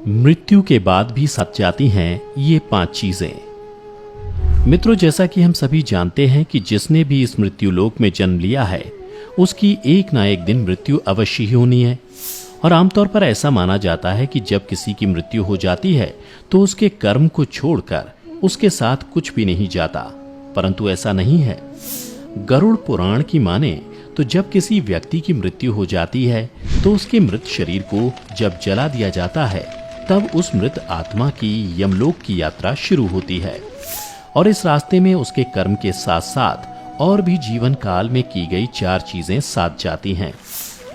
मृत्यु के बाद भी सच जाती हैं ये 5 चीजें। मित्रों, जैसा कि हम सभी जानते हैं कि जिसने भी इस मृत्यु लोक में जन्म लिया है उसकी एक ना एक दिन मृत्यु अवश्य ही होनी है। और आमतौर पर ऐसा माना जाता है कि जब किसी की मृत्यु हो जाती है तो उसके कर्म को छोड़कर उसके साथ कुछ भी नहीं जाता, परंतु ऐसा नहीं है। गरुड़ पुराण की माने तो जब किसी व्यक्ति की मृत्यु हो जाती है तो उसके मृत शरीर को जब जला दिया जाता है तब उस मृत आत्मा की यमलोक की यात्रा शुरू होती है। और इस रास्ते में उसके कर्म के साथ साथ और भी जीवन काल में की गई 4 चीजें साथ जाती हैं।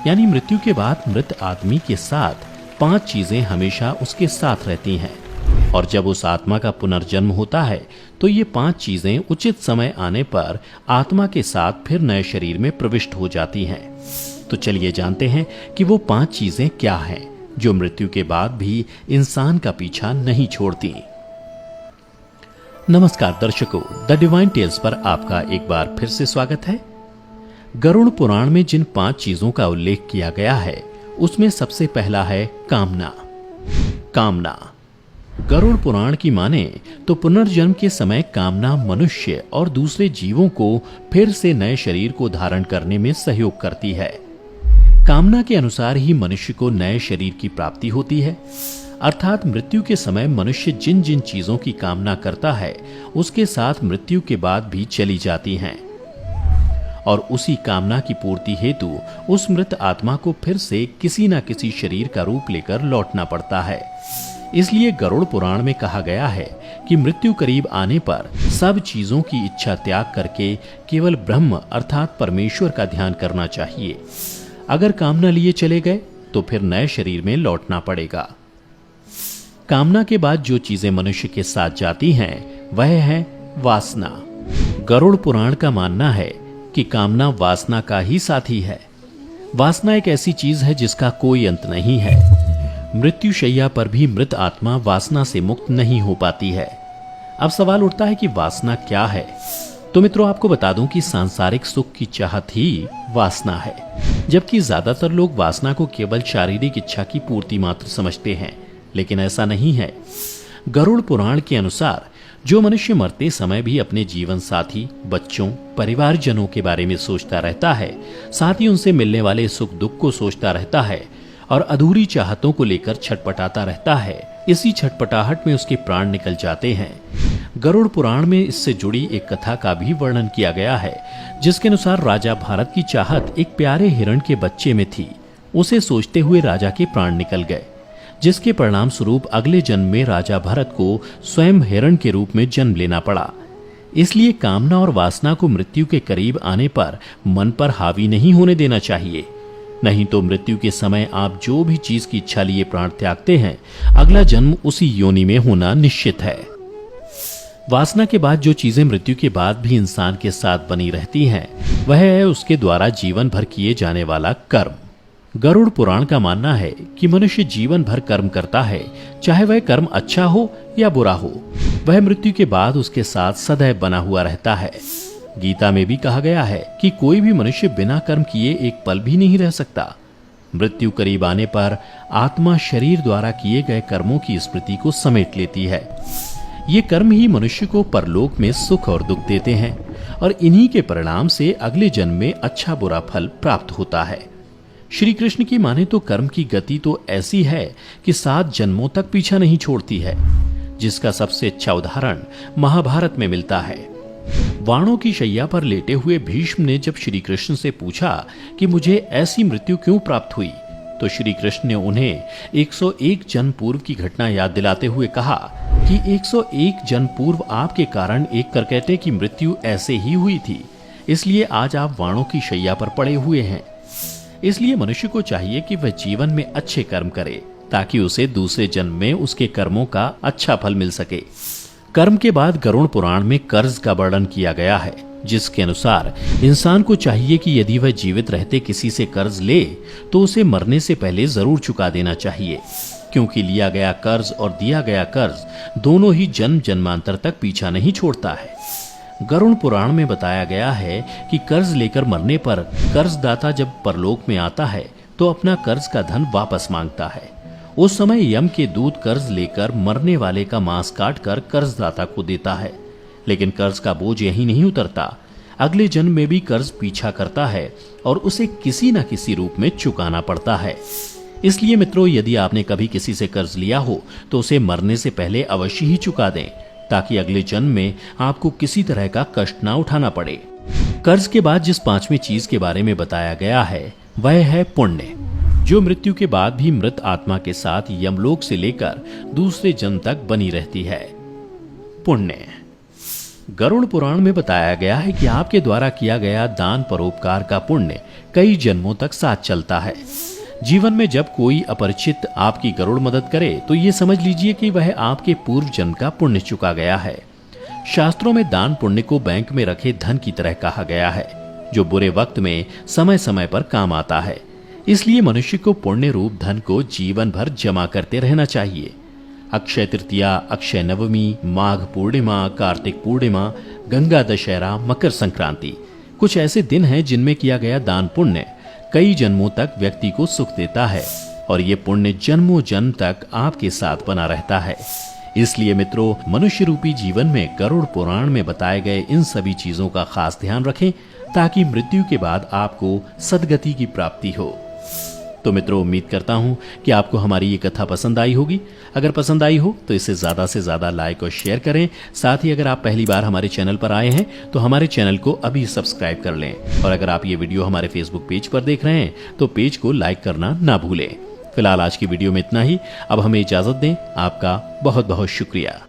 यानी मृत्यु के बाद मृत आदमी के साथ 5 चीजें हमेशा उसके साथ रहती हैं। और जब उस आत्मा का पुनर्जन्म होता है तो ये 5 चीजें उचित समय आने पर आत्मा के साथ फिर नए शरीर में प्रविष्ट हो जाती हैं। तो चलिए जानते हैं कि वो 5 चीजें क्या हैं जो मृत्यु के बाद भी इंसान का पीछा नहीं छोड़ती। नमस्कार दर्शकों, द डिवाइन टेल्स पर आपका एक बार फिर से स्वागत है। गरुड़ पुराण में जिन 5 चीजों का उल्लेख किया गया है उसमें सबसे पहला है कामना। कामना गरुड़ पुराण की माने तो पुनर्जन्म के समय कामना मनुष्य और दूसरे जीवों को फिर से नए शरीर को धारण करने में सहयोग करती है। कामना के अनुसार ही मनुष्य को नए शरीर की प्राप्ति होती है। अर्थात मृत्यु के समय मनुष्य जिन जिन चीजों की कामना करता है उसके साथ मृत्यु के बाद भी चली जाती हैं और उसी कामना की पूर्ति हेतु उस मृत आत्मा को फिर से किसी न किसी शरीर का रूप लेकर लौटना पड़ता है। इसलिए गरुड़ पुराण में कहा गया है कि मृत्यु करीब आने पर सब चीजों की इच्छा त्याग करके केवल ब्रह्म अर्थात परमेश्वर का ध्यान करना चाहिए। अगर कामना लिए चले गए तो फिर नए शरीर में लौटना पड़ेगा। कामना के बाद जो चीजें मनुष्य के साथ जाती हैं वह है वासना। गरुड़ पुराण का मानना है कि कामना वासना का ही साथी है। वासना एक ऐसी चीज है जिसका कोई अंत नहीं है। मृत्यु शैया पर भी मृत आत्मा वासना से मुक्त नहीं हो पाती है। अब सवाल उठता है कि वासना क्या है। तो मित्रों, आपको बता दूं कि सांसारिक सुख की चाहत ही वासना है, जबकि ज्यादातर लोग वासना को केवल शारीरिक इच्छा की पूर्ति मात्र समझते हैं, लेकिन ऐसा नहीं है। गरुड़ पुराण के अनुसार जो मनुष्य मरते समय भी अपने जीवन साथी, बच्चों, परिवारजनों के बारे में सोचता रहता है, साथ ही उनसे मिलने वाले सुख दुख को सोचता रहता है और अधूरी चाहतों को लेकर छटपटाता रहता है, इसी छटपटाहट में उसके प्राण निकल जाते हैं। गरुड़ पुराण में इससे जुड़ी एक कथा का भी वर्णन किया गया है, जिसके अनुसार राजा भारत की चाहत एक प्यारे हिरण के बच्चे में थी। उसे सोचते हुए राजा के प्राण निकल गए, जिसके परिणाम स्वरूप अगले जन्म में राजा भरत को स्वयं हिरण के रूप में जन्म लेना पड़ा। इसलिए कामना और वासना को मृत्यु के करीब आने पर मन पर हावी नहीं होने देना चाहिए, नहीं तो मृत्यु के समय आप जो भी चीज की इच्छा लिए प्राण त्यागते हैं, अगला जन्म उसी योनि में होना निश्चित है। वासना के बाद जो चीजें मृत्यु के बाद भी इंसान के साथ बनी रहती हैं, वह है उसके द्वारा जीवन भर किए जाने वाला कर्म। गरुड़ पुराण का मानना है कि मनुष्य जीवन भर कर्म करता है, चाहे वह कर्म अच्छा हो या बुरा हो, वह मृत्यु के बाद उसके साथ सदैव बना हुआ रहता है। गीता में भी कहा गया है कि कोई भी मनुष्य बिना कर्म किए एक पल भी नहीं रह सकता। मृत्यु करीब आने पर आत्मा शरीर द्वारा किए गए कर्मों की स्मृति को समेट लेती है। ये कर्म ही मनुष्य को परलोक में सुख और दुख देते हैं और इन्हीं के परिणाम से अगले जन्म में अच्छा बुरा फल प्राप्त होता है। श्री कृष्ण की माने तो कर्म की गति तो ऐसी है कि 7 जन्मों तक पीछा नहीं छोड़ती है, जिसका सबसे अच्छा उदाहरण महाभारत में मिलता है। वाणों की शैया पर लेटे हुए भीष्म ने जब श्री कृष्ण से पूछा कि मुझे ऐसी मृत्यु क्यों प्राप्त हुई, तो श्री कृष्ण ने उन्हें 101 जन्म पूर्व की घटना याद दिलाते हुए कहा कि 101 जन्म पूर्व आपके कारण एक करकैटे की मृत्यु ऐसे ही हुई थी, इसलिए आज आप वाणों की शैया पर पड़े हुए हैं। इसलिए मनुष्य को चाहिए कि वह जीवन में अच्छे कर्म करे, ताकि उसे दूसरे जन्म में उसके कर्मों का अच्छा फल मिल सके। कर्म के बाद गरुड़ पुराण में कर्ज का वर्णन किया गया है, जिसके अनुसार इंसान को चाहिए कि यदि वह जीवित रहते किसी से कर्ज ले तो उसे मरने से पहले जरूर चुका देना चाहिए, क्योंकि लिया गया कर्ज और दिया गया कर्ज दोनों ही जन्म जन्मांतर तक पीछा नहीं छोड़ता है। गरुड़ पुराण में बताया गया है कि कर्ज लेकर मरने पर कर्जदाता जब परलोक में आता है तो अपना कर्ज का धन वापस मांगता है उस समय यम के दूत कर्ज लेकर मरने वाले का मांस काटकर कर्जदाता को देता है, लेकिन कर्ज का बोझ यही नहीं उतरता। अगले जन्म में भी कर्ज पीछा करता है और उसे किसी न किसी रूप में चुकाना पड़ता है। इसलिए मित्रों, यदि आपने कभी किसी से कर्ज लिया हो तो उसे मरने से पहले अवश्य ही चुका दें, ताकि अगले जन्म में आपको किसी तरह का कष्ट ना उठाना पड़े। कर्ज के बाद जिस पांचवी चीज के बारे में बताया गया है वह है पुण्य, जो मृत्यु के बाद भी मृत आत्मा के साथ यमलोक से लेकर दूसरे जन्म तक बनी रहती है। पुण्य। गरुड़ पुराण में बताया गया है कि आपके द्वारा किया गया दान परोपकार का पुण्य कई जन्मों तक साथ चलता है। जीवन में जब कोई अपरिचित आपकी गरुड़ मदद करे तो ये समझ लीजिए कि वह आपके पूर्व जन्म का पुण्य चुका गया है। शास्त्रों में दान पुण्य को बैंक में रखे धन की तरह कहा गया है, जो बुरे वक्त में समय समय पर काम आता है। इसलिए मनुष्य को पुण्य रूप धन को जीवन भर जमा करते रहना चाहिए। अक्षय तृतीया, अक्षय नवमी, माघ पूर्णिमा, कार्तिक पूर्णिमा, गंगा दशहरा, मकर संक्रांति कुछ ऐसे दिन हैं जिनमें किया गया दान पुण्य कई जन्मों तक व्यक्ति को सुख देता है और ये पुण्य जन्मों जन्म तक आपके साथ बना रहता है। इसलिए मित्रों, मनुष्य रूपी जीवन में गरुड़ पुराण में बताए गए इन सभी चीजों का खास ध्यान रखें, ताकि मृत्यु के बाद आपको सद्गति की प्राप्ति हो। तो मित्रों, उम्मीद करता हूं कि आपको हमारी ये कथा पसंद आई होगी। अगर पसंद आई हो तो इसे ज्यादा से ज्यादा लाइक और शेयर करें। साथ ही अगर आप पहली बार हमारे चैनल पर आए हैं तो हमारे चैनल को अभी सब्सक्राइब कर लें, और अगर आप ये वीडियो हमारे फेसबुक पेज पर देख रहे हैं तो पेज को लाइक करना ना भूलें। फिलहाल आज की वीडियो में इतना ही। अब हमें इजाजत दें। आपका बहुत बहुत शुक्रिया।